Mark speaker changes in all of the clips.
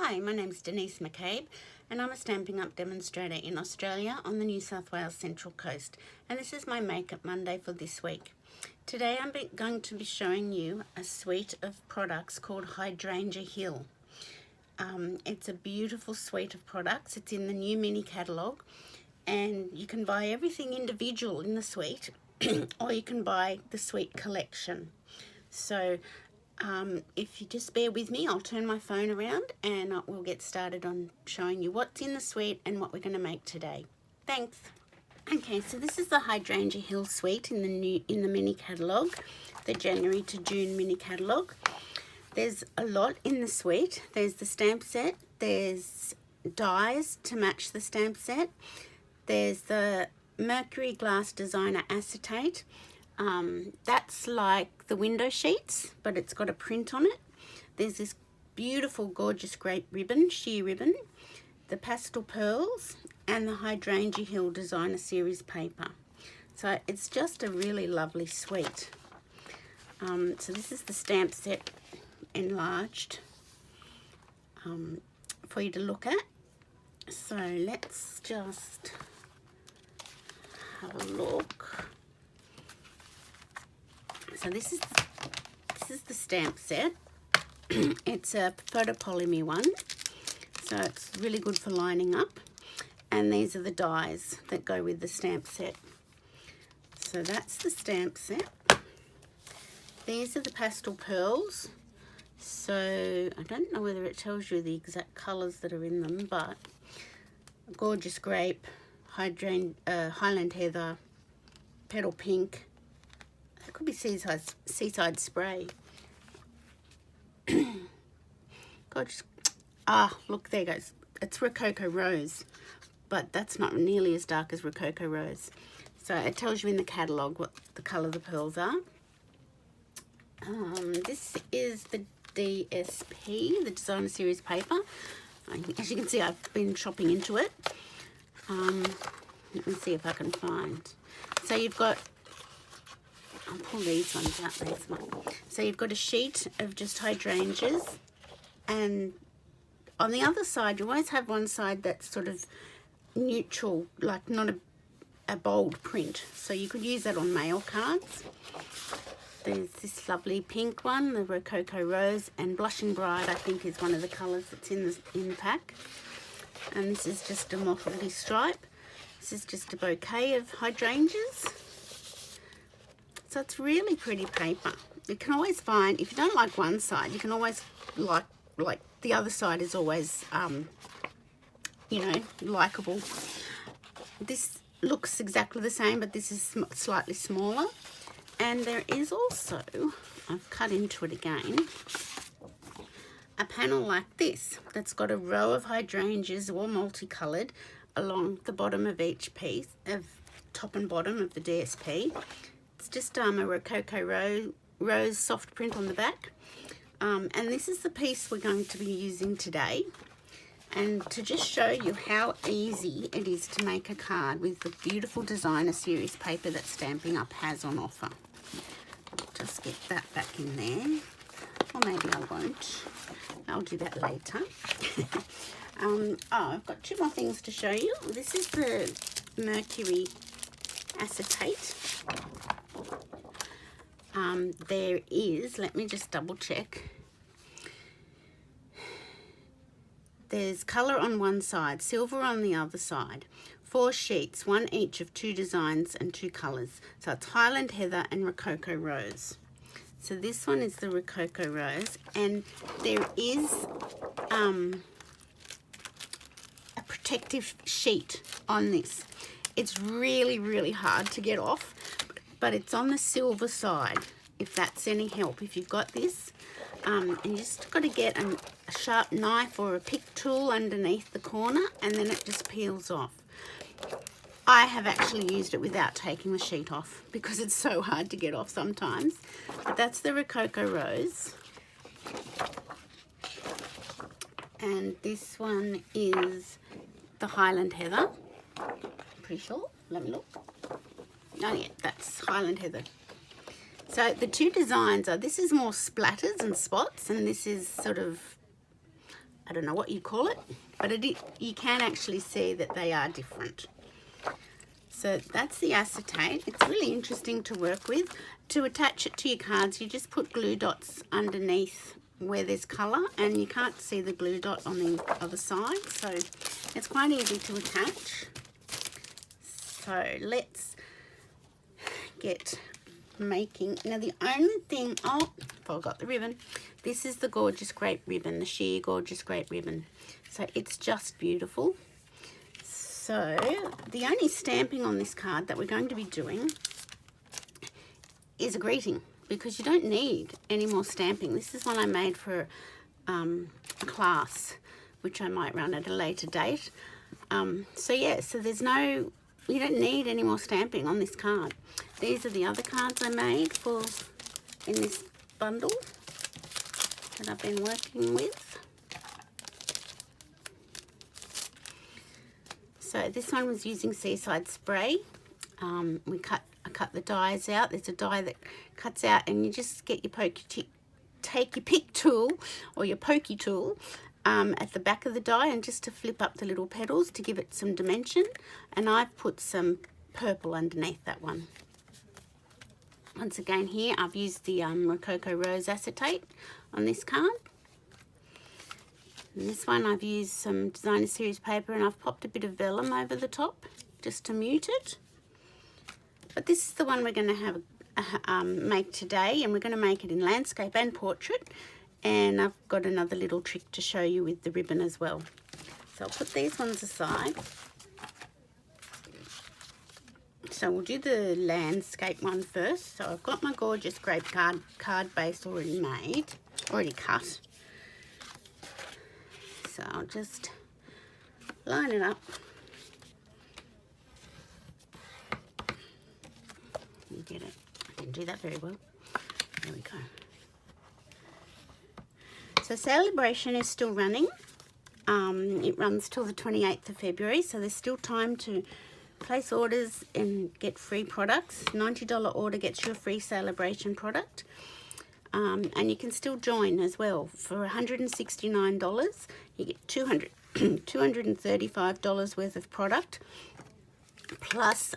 Speaker 1: Hi, my name's Denise McCabe and I'm a Stampin' Up! Demonstrator in Australia on the New South Wales Central Coast, and this is my Make-Up Monday for this week. Today I'm going to be showing you a suite of products called Hydrangea Hill. It's a beautiful suite of products. It's in the new mini catalogue and you can buy everything individual in the suite or you can buy the suite collection. So if you just bear with me, I'll turn my phone around and we'll get started on showing you what's in the suite and what we're going to make today. Thanks. Okay, so this is the Hydrangea Hill suite in the mini catalogue, the January to June mini catalogue. There's a lot in the suite. There's the stamp set, there's dies to match the stamp set, there's the Mercury Glass Designer Acetate. That's like the window sheets, but it's got a print on it. There's this beautiful, gorgeous grape ribbon, sheer ribbon, the pastel pearls, and the Hydrangea Hill Designer Series paper. So it's just a really lovely suite. So this is the stamp set enlarged for you to look at. So let's just have a look. So this is the stamp set. It's a photopolymer one, so it's really good for lining up. And these are the dies that go with the stamp set. So that's the stamp set. These are the pastel pearls. So I don't know whether it tells you the exact colours that are in them, but gorgeous grape, Highland heather, petal pink. It could be seaside spray. Gorgeous. Ah, look, there goes. It's Rococo Rose, but that's not nearly as dark as Rococo Rose. So it tells you in the catalogue what the colour the pearls are. This is the DSP, the Designer Series paper. As you can see, I've been shopping into it. Let me see if I can find. So you've got, I'll pull these ones out. So you've got a sheet of just hydrangeas, and on the other side you always have one side that's sort of neutral, like not a bold print. So you could use that on mail cards. There's this lovely pink one, the Rococo Rose, and Blushing Bride I think is one of the colours that's in the pack. And this is just a mottledy stripe. This is just a bouquet of hydrangeas. So it's really pretty paper. You can always find, if you don't like one side, you can always like the other side is always, you know, likeable. This looks exactly the same, but this is slightly smaller. And there is also, I've cut into it again, a panel like this that's got a row of hydrangeas, all multicoloured, along the bottom of each piece, of top and bottom of the DSP. It's just a Rococo Rose soft print on the back. And this is the piece we're going to be using today. And to just show you how easy it is to make a card with the beautiful Designer Series paper that Stampin' Up! Has on offer. Just get that back in there. Or maybe I won't. I'll do that later. Oh, I've got two more things to show you. This is the Mercury acetate. There is, let me just double check. There's colour on one side, silver on the other side. 4 sheets, one each of 2 designs and 2 colours. So it's Highland Heather and Rococo Rose. So this one is the Rococo Rose, and there is a protective sheet on this. It's really, really hard to get off, but it's on the silver side, if that's any help. If you've got this, and you just got to get a sharp knife or a pick tool underneath the corner, and then it just peels off. I have actually used it without taking the sheet off because it's so hard to get off sometimes. But that's the Rococo Rose. And this one is the Highland Heather. Pretty sure. Let me look. Oh yeah, that's Highland Heather. So the two designs are, this is more splatters and spots, and this is sort of I don't know what you call it, but you can actually see that they are different. So that's the acetate. It's really interesting to work with. To attach it to your cards, you just put glue dots underneath where there's colour, and you can't see the glue dot on the other side, so it's quite easy to attach. So let's get making. Now the only thing, oh, forgot the ribbon. This is the gorgeous grape ribbon, the sheer gorgeous grape ribbon. So it's just beautiful. So the only stamping on this card that we're going to be doing is a greeting, because you don't need any more stamping. This is one I made for a class, which I might run at a later date. So yeah, so you don't need any more stamping on this card. These are the other cards I made in this bundle that I've been working with. So this one was using Seaside Spray. I cut the dies out. There's a die that cuts out, and you just get your take your pick tool or your pokey tool at the back of the die, and just to flip up the little petals to give it some dimension. And I've put some purple underneath that one. Once again here, I've used the Rococo Rose acetate on this card. And this one I've used some designer series paper, and I've popped a bit of vellum over the top just to mute it. But this is the one we're going to have make today, and we're going to make it in landscape and portrait. And I've got another little trick to show you with the ribbon as well. So I'll put these ones aside. So we'll do the landscape one first. So I've got my gorgeous grape card base already cut. So I'll just line it up. You get it. I didn't do that very well. There we go. So celebration is still running. It runs till the 28th of February, so there's still time to place orders and get free products. $90 order gets you a free celebration product. And you can still join as well. For $169, you get $235 worth of product, plus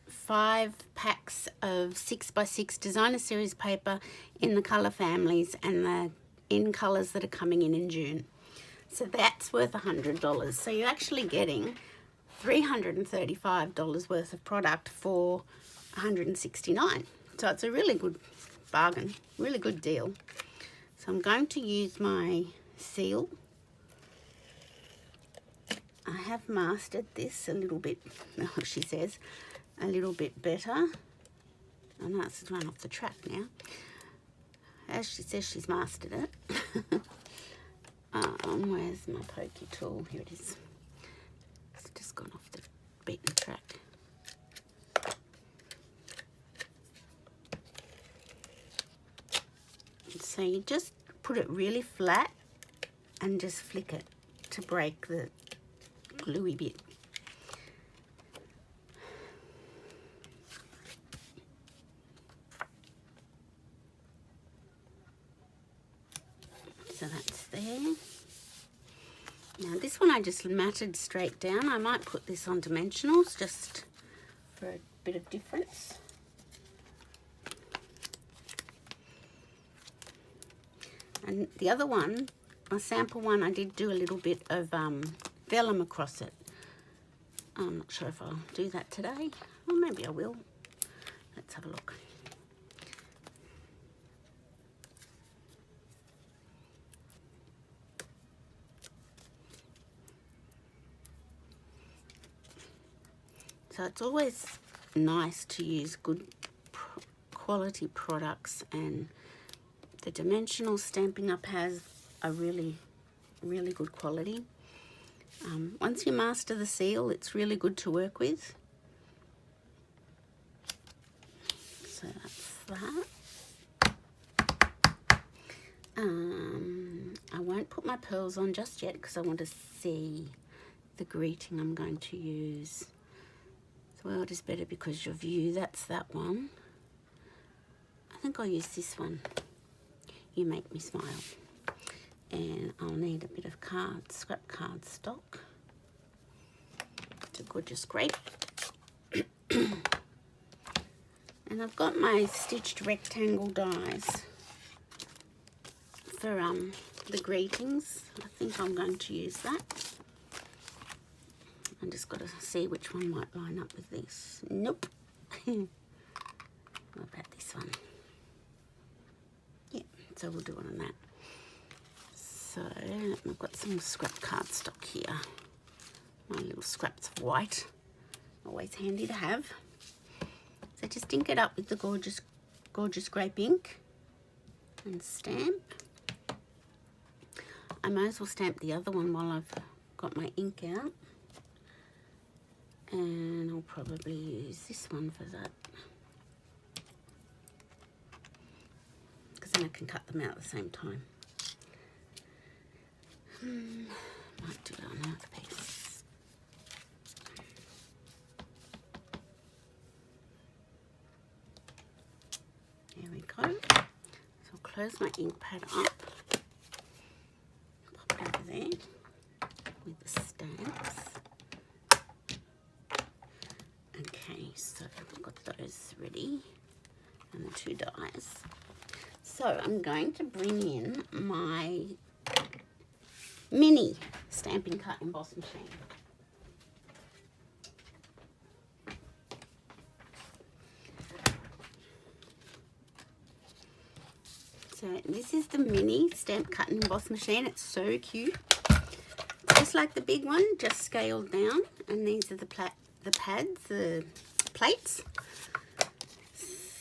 Speaker 1: 5 packs of 6x6 designer series paper in the colour families and in colours that are coming in June. So that's worth $100. So you're actually getting $335 worth of product for $169. So it's a really good bargain, really good deal. So I'm going to use my seal. I have mastered this a little bit, she says, a little bit better. I know it's run off the track now. As she says, she's mastered it. Where's my pokey tool? Here it is. It's just gone off the beaten track. So you just put it really flat and just flick it to break the gluey bit. So that's there. Now this one I just matted straight down. I might put this on dimensionals just for a bit of difference. And the other one, my sample one, I did do a little bit of vellum across it. I'm not sure if I'll do that today, or maybe I will. Let's have a look. So it's always nice to use good quality products, and the dimensional Stampin' Up! Has a really, really good quality. Once you master the seal, it's really good to work with. So that's that. I won't put my pearls on just yet because I want to see the greeting I'm going to use. The world is better because of you. That's that one. I think I'll use this one. You make me smile. And I'll need a bit of scrap card stock. It's a gorgeous grape. And I've got my stitched rectangle dies for the greetings. I think I'm going to use that. I just got to see which one might line up with this. Nope. What about this one? Yeah, so we'll do it on that. So I've got some scrap cardstock here. My little scraps of white. Always handy to have. So just ink it up with the gorgeous, gorgeous grape ink and stamp. I might as well stamp the other one while I've got my ink out. And I'll probably use this one for that. Because then I can cut them out at the same time. Might do it on another piece. There we go. So I'll close my ink pad up. Pop it over there with the stamps. Okay, so I've got those ready and the two dies. So I'm going to bring in my mini Stampin' Cut Emboss machine. So this is the mini Stamp Cut and Emboss machine. It's so cute. It's just like the big one, just scaled down. And these are the pads, the plates.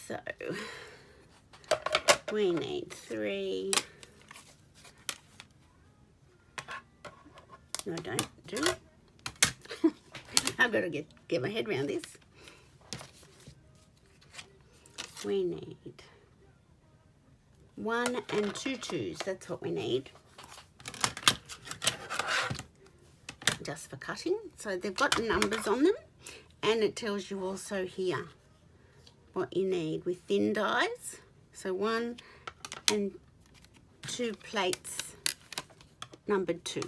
Speaker 1: So we need 3. No, don't do it. I've got to get my head around this. We need 1 and 2 twos. That's what we need. Just for cutting. So they've got numbers on them, and it tells you also here what you need with thin dies. So 1 and 2 plates numbered 2.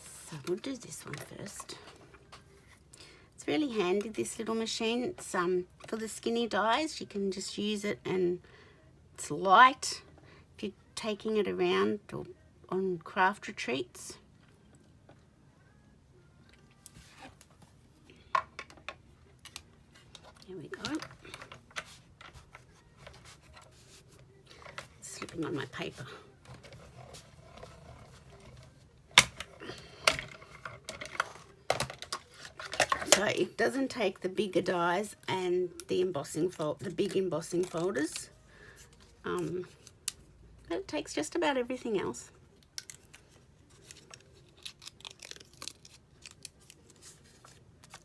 Speaker 1: So we'll do this one first. It's really handy, this little machine. It's for the skinny dies. You can just use it, and it's light if you're taking it around or on craft retreats. Here we go. It's slipping on my paper. So it doesn't take the bigger dies and the embossing the big embossing folders. But it takes just about everything else.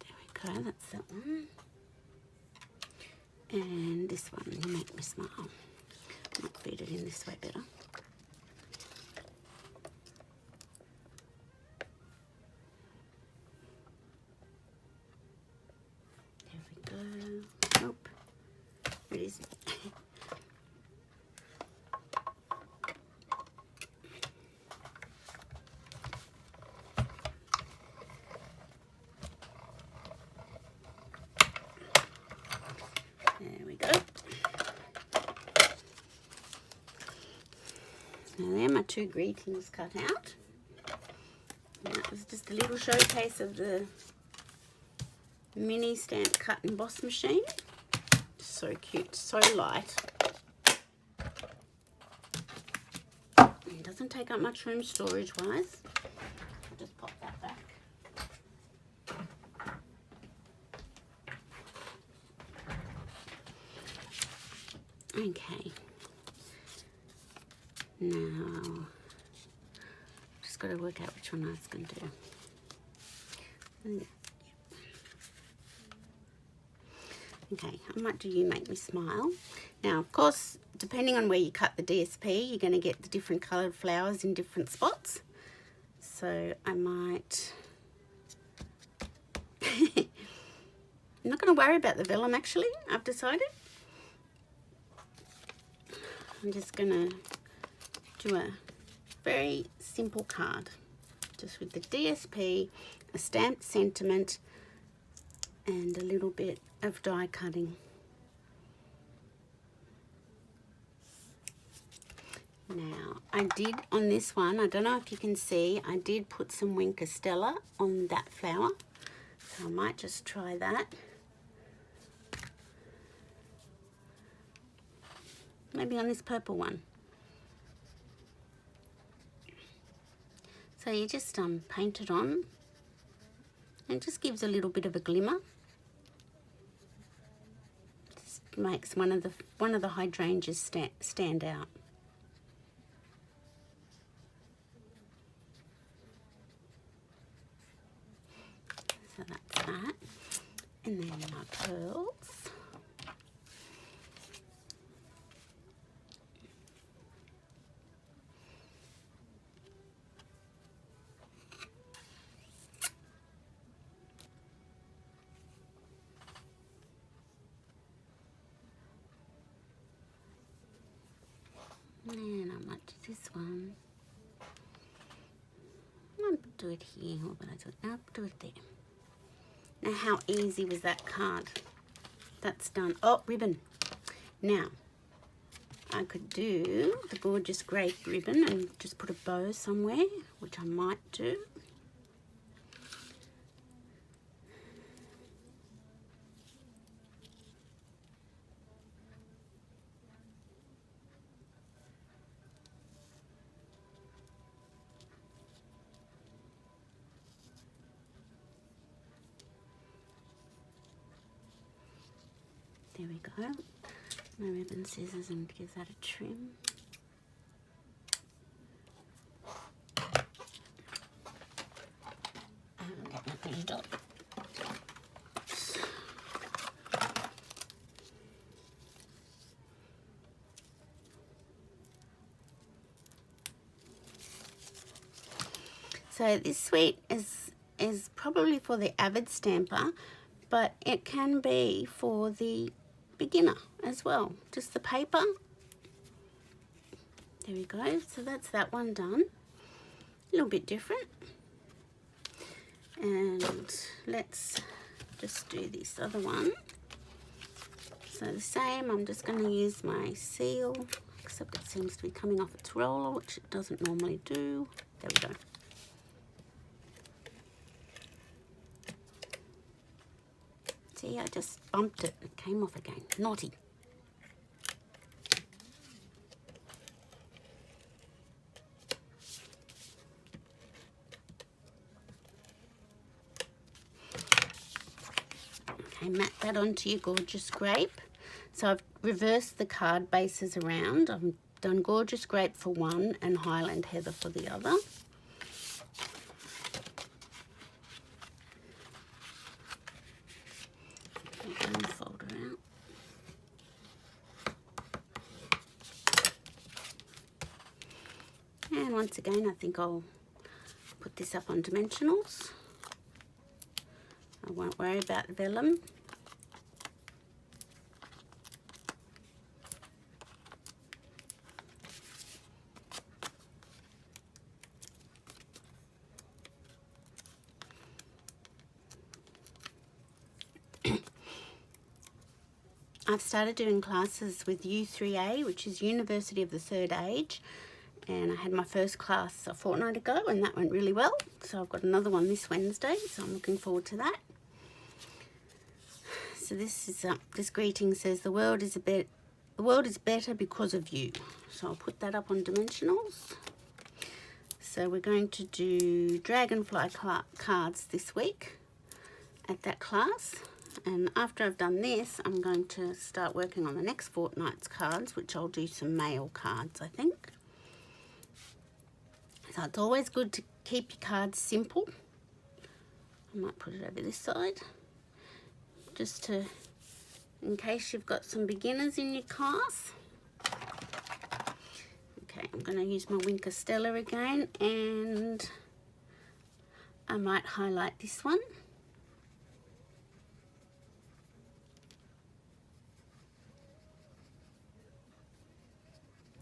Speaker 1: There we go, that's that one. And this one will make me smile. Might feed it in this way better. Nope. It is. There we go. Now there are my 2 greetings cut out. And that was just a little showcase of the mini Stamp Cut and Emboss machine. So cute, so light. It doesn't take up much room storage wise. I'll just pop that back. Okay. Now, just got to work out which one I was going to do. Okay, I might do You Make Me Smile. Now, of course, depending on where you cut the DSP, you're going to get the different coloured flowers in different spots. So I might... I'm not going to worry about the vellum, actually, I've decided. I'm just going to do a very simple card, just with the DSP, a stamped sentiment, and a little bit of die cutting. Now, I did on this one, I don't know if you can see, I did put some Winker Stella on that flower. So I might just try that. Maybe on this purple one. So you just paint it on. And it just gives a little bit of a glimmer. Just makes one of the hydrangeas stand out. So that's that. And then my pearls. And I might do this one. I'll do it here. What would I do? I'll do it there. Now, how easy was that card? That's done. Oh, ribbon. Now, I could do the gorgeous grape ribbon and just put a bow somewhere, which I might do. There we go. My ribbon scissors and give that a trim. And get my glue dot. So this suite is probably for the avid stamper, but it can be for the beginner as well. Just the paper. There we go. So that's that one done. A little bit different. And let's just do this other one. So the same, I'm just going to use my seal, except it seems to be coming off its roller, which it doesn't normally do. There we go. See, I just bumped it. It came off again. Naughty. Okay, mat that onto your gorgeous grape. So I've reversed the card bases around. I've done gorgeous grape for one and Highland heather for the other. Fold her out. And once again, I think I'll put this up on dimensionals. I won't worry about vellum. I've started doing classes with U3A, which is University of the Third Age, and I had my first class a fortnight ago and that went really well. So I've got another one this Wednesday, so I'm looking forward to that. So this is this greeting says the world is better because of you. So I'll put that up on dimensionals. So we're going to do dragonfly cards this week at that class. And after I've done this, I'm going to start working on the next fortnight's cards, which I'll do some mail cards, I think. So it's always good to keep your cards simple. I might put it over this side, just to, in case you've got some beginners in your class. Okay, I'm going to use my Winker Stella again, and I might highlight this one.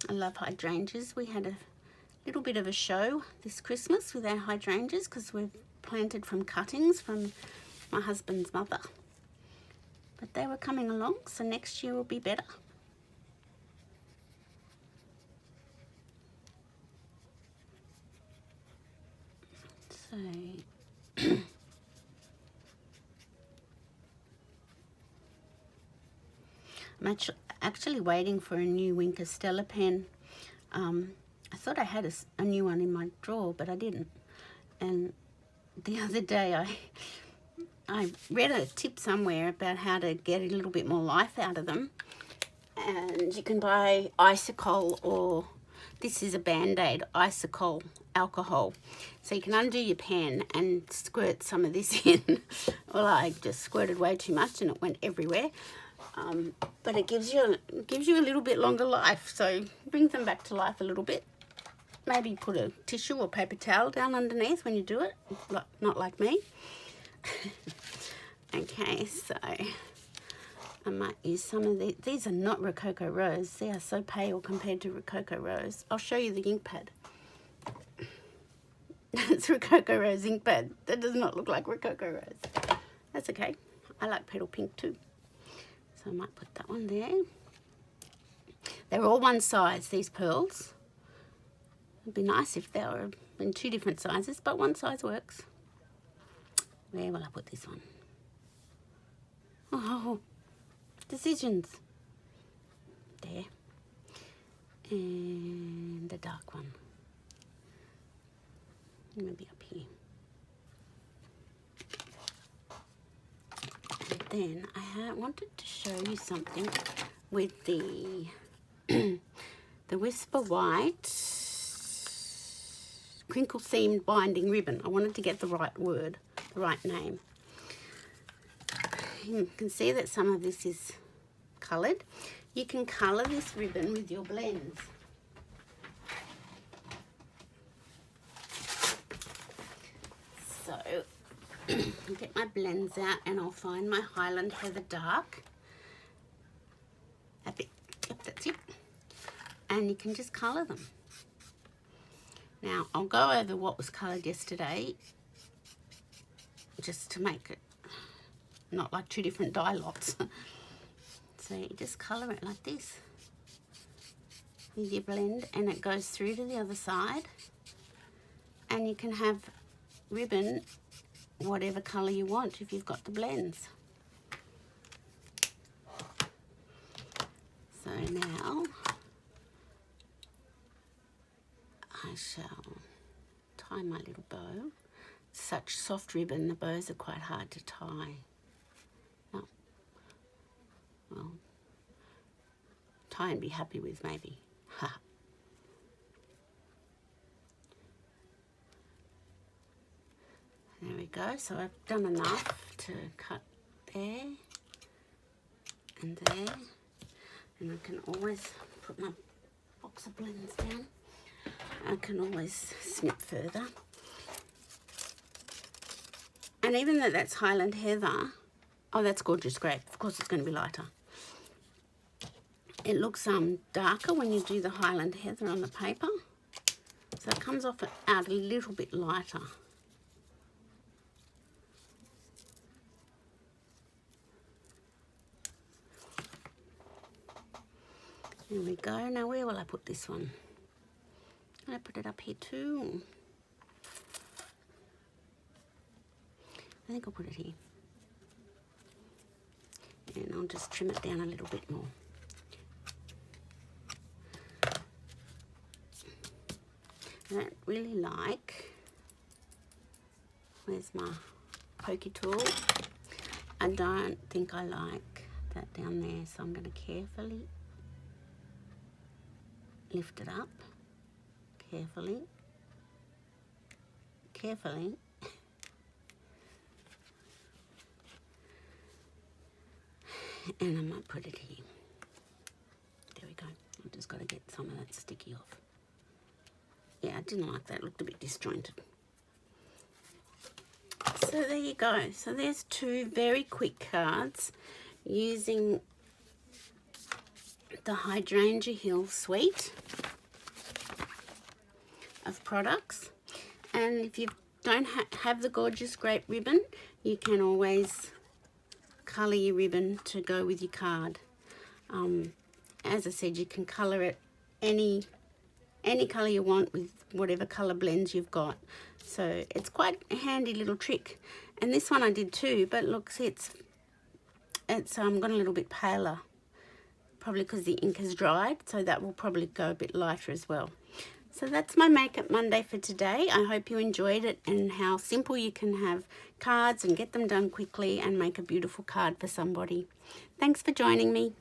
Speaker 1: I love hydrangeas. We had a little bit of a show this Christmas with our hydrangeas because we've planted from cuttings from my husband's mother. But they were coming along, so next year will be better. So I'm actually waiting for a new Wink Stella pen. I thought I had a new one in my drawer, but I didn't. And the other day I read a tip somewhere about how to get a little bit more life out of them. And you can buy Isocol, or this is a Band-Aid, Isocol alcohol. So you can undo your pen and squirt some of this in. Well, I just squirted way too much and it went everywhere. But it gives you a little bit longer life, so brings them back to life a little bit. Maybe put a tissue or paper towel down underneath when you do it, not like me. Okay, so I might use some of these. These are not Rococo Rose. They are so pale compared to Rococo Rose. I'll show you the ink pad. It's Rococo Rose ink pad. That does not look like Rococo Rose. That's okay. I like petal pink too. So I might put that one there. They're all one size, these pearls. It'd be nice if they were in two different sizes, but one size works. Where will I put this one? Oh, decisions. There. And the dark one. Maybe up here. And then I wanted to show you something with the the Whisper White crinkle seamed binding ribbon. I wanted to get the right word, the right name. You can see that some of this is coloured. You can colour this ribbon with your blends. So I'll get my blends out and I'll find my Highland Heather Dark. Yep, that's it. And you can just colour them. Now, I'll go over what was coloured yesterday, just to make it not like two different dye lots. So you just colour it like this with your blend, and it goes through to the other side. And you can have ribbon whatever colour you want if you've got the blends. So now I shall tie my little bow. Such soft ribbon, the bows are quite hard to tie. Oh, well, tie and be happy with maybe. Ha. There we go. So I've done enough to cut there and there. And I can always put my box of blends down. I can always snip further. And even though that's Highland Heather, oh, that's Gorgeous Grape. Of course it's going to be lighter. It looks darker when you do the Highland Heather on the paper. So it comes off out a little bit lighter. There we go. Now where will I put this one? I put it up here too. I think I'll put it here. And I'll just trim it down a little bit more. I don't really like, where's my pokey tool? I don't think I like that down there, so I'm going to carefully lift it up. Carefully. And I might put it here. There we go. I've just got to get some of that sticky off. Yeah, I didn't like that. It looked a bit disjointed. So there you go. So there's two very quick cards using the Hydrangea Hill suite of products. And if you don't have the gorgeous grape ribbon, you can always colour your ribbon to go with your card. As I said, you can colour it any colour you want with whatever colour blends you've got. So it's quite a handy little trick. And this one I did too, but look, see, it's gone a little bit paler, probably because the ink has dried, so that will probably go a bit lighter as well. So that's my Makeup Monday for today. I hope you enjoyed it and how simple you can have cards and get them done quickly and make a beautiful card for somebody. Thanks for joining me.